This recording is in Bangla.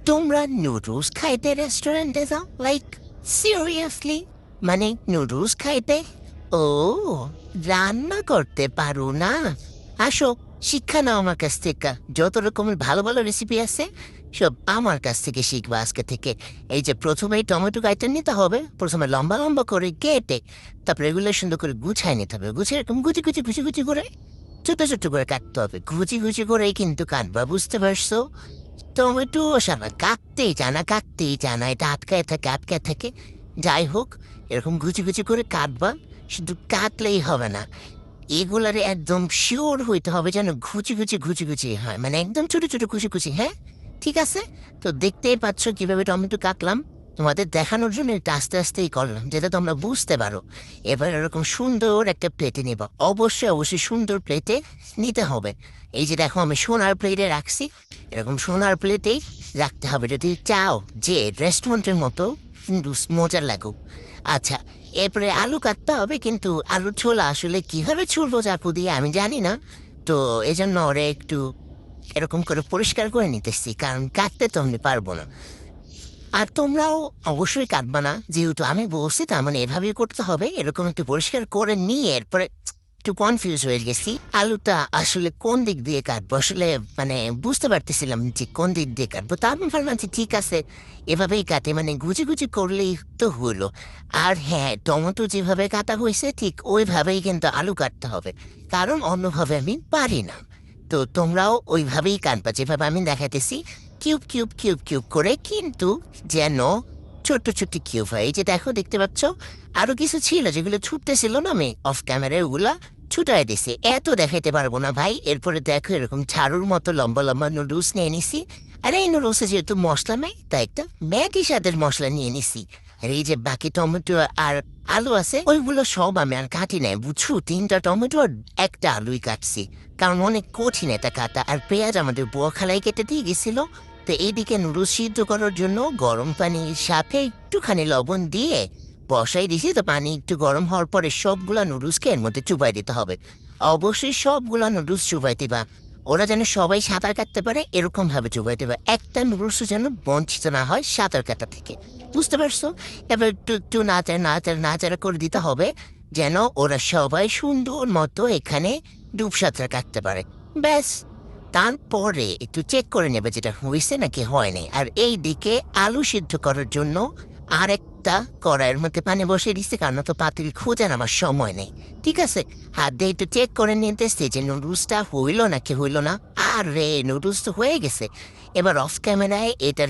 তোমরা নুডলস খাইতে রেস্টুরেন্টে যাও? Like seriously? মানে নুডলস খাইতে? ও, রান্না করতে পারো না? আসো, শিক্ষা নাও আমার কাছ থেকে। যত রকমের ভালো ভালো রেসিপি আছে সব আমার কাছ থেকে শিখবা আজকে থেকে। এই যে প্রথমে টমেটো কাইটে নিতে হবে, প্রথমে লম্বা লম্বা করে কেটে, তারপরে এগুলো সুন্দর করে গুছাই নিতে হবে। গুছিয়ে এরকম গুচি গুচি গুচি গুচি করে ছোট ছোট করে কাটতে হবে। গুচি গুচি করেই কিন্তু কাটবা, বুঝতে পারছো? টমেটো সারা কাটতেই জানা, এটা আটকায় থাকে আটকায় থাকে। যাই হোক, এরকম গুচি গুচি করে কাটবা। শুধু কাটলেই হবে না, এগুলারে একদম শিওর হইতে হবে যেন ঘুচি হয়, মানে একদম ছোট ছোট কুচি, হ্যাঁ? ঠিক আছে। তো দেখতেই পাচ্ছ কিভাবে টমেটো কাটলাম। তোমাদের দেখানোর জন্য এটা আস্তে আস্তেই করলাম, যেটা তোমরা বুঝতে পারো। এবার এরকম সুন্দর একটা প্লেটে নিবা, অবশ্যই সুন্দর প্লেটে নিতে হবে। এই যে দেখো, আমি সোনার প্লেটে রাখছি। এরকম সোনার প্লেটেই রাখতে হবে যদি চাও যে রেস্টুরেন্টের মতো মজার লাগুক। আচ্ছা, এরপরে আলু কাটতে হবে, কিন্তু আলুর ছোলা আসলে কিভাবে ছুলবো চাকু দিয়ে আমি জানি না। তো এই জন্য ওরা একটু এরকম করে পরিষ্কার করে নিতেছি, কারণ কাটতে তো আমি পারবো না। আর তোমরাও অবশ্যই কাটবা না, যেহেতু আমি বলছি, তার মানে এভাবেই করতে হবে। এরকম একটু পরিষ্কার করে নিয়ে এরপরে একটু কনফিউজ হয়ে গেছি, আলুটা আসলে কোন দিক দিয়ে কাটবো। আসলে মানে বুঝতে পারতেছিলাম যে কোন দিক দিয়ে কাটবো। তা আমি ভাবলাম যে ঠিক আছে, এভাবেই কাটে, মানে গুছি গুছি করলেই তো হলো। আর হ্যাঁ, টমেটো যেভাবে কাটা হয়েছে ঠিক ওইভাবেই কিন্তু আলু কাটতে হবে, কারণ অন্যভাবে আমি পারি না। তো তোমরাও ওইভাবেই কাটবা যেভাবে আমি দেখাইতেছি, কিউব কিউব কিউব কিউব করে, কিন্তু যেন ছোট্ট ছোট্ট কিউব হয়। এই যে দেখো, দেখতে পাচ্ছ? আরো কিছু ছিল যেগুলো ছুটতেছিল না, আমি অফ ক্যামেরায় ওগুলা ছুটাই দিছি। এত দেখাইতে পারবো না ভাই। এরপরে দেখো, এরকম ঝাড়ুর মতো লম্বা লম্বা নুডলস নিয়ে নিছি। আর এই নুডলসে যেহেতু মশলা নাই, তাই একটা ম্যাগি স্বাদের মশলা নিয়ে নিছি। আর এই যে বাকি টমেটো আর আলু আছে, ওইগুলো সব আমি আর কাটি নাই, বুঝছো? 3টা টমেটো আর একটা আলুই কাটছি, কারণ অনেক কঠিন এটা কাটা। আর পেঁয়াজ আমাদের বুয়া খালাই কেটে দিয়ে গেছিল। তো এইদিকে নুডলস সিদ্ধ করার জন্য গরম পানির সাথে একটুখানি লবণ দিয়ে বসাই দিছি। তো পানি একটু গরম হওয়ার পরে সবগুলা নুডলসকে এর মধ্যে চুবাই দিতে হবে। অবশ্যই সবগুলা নুডলস চুবাই দিবা। ওরা যেন সবাই সাঁতার কাটতে পারে এরকম ভাবে চুবাই দেবে, একটা নুডলসও যেন বঞ্চিত না হয় সাঁতার কাটা থেকে, বুঝতে পারছো? এবার একটু একটু নাচাড়া করে দিতে হবে, যেন ওরা সবাই সুন্দর মতো এখানে ডুব সাঁতার কাটতে পারে। ব্যাস, তারপরে একটু চেক করে নেবে যেটা হয়েছে নাকি হয়নি। আর এই দিকে আলু সিদ্ধ করার জন্য আরেকটা কড়াইয়ের মধ্যে পানি বসিয়ে দিচ্ছে, কারণ তো পাতিল খোঁজার আমার সময় নেই। ঠিক আছে, হাত দিয়ে একটু চেক করে নিতেছি যে নুডলসটা হইলো নাকি হইলো না। আর রে, নুডলস তো হয়ে গেছে। এবার অফ ক্যামেরায় এটা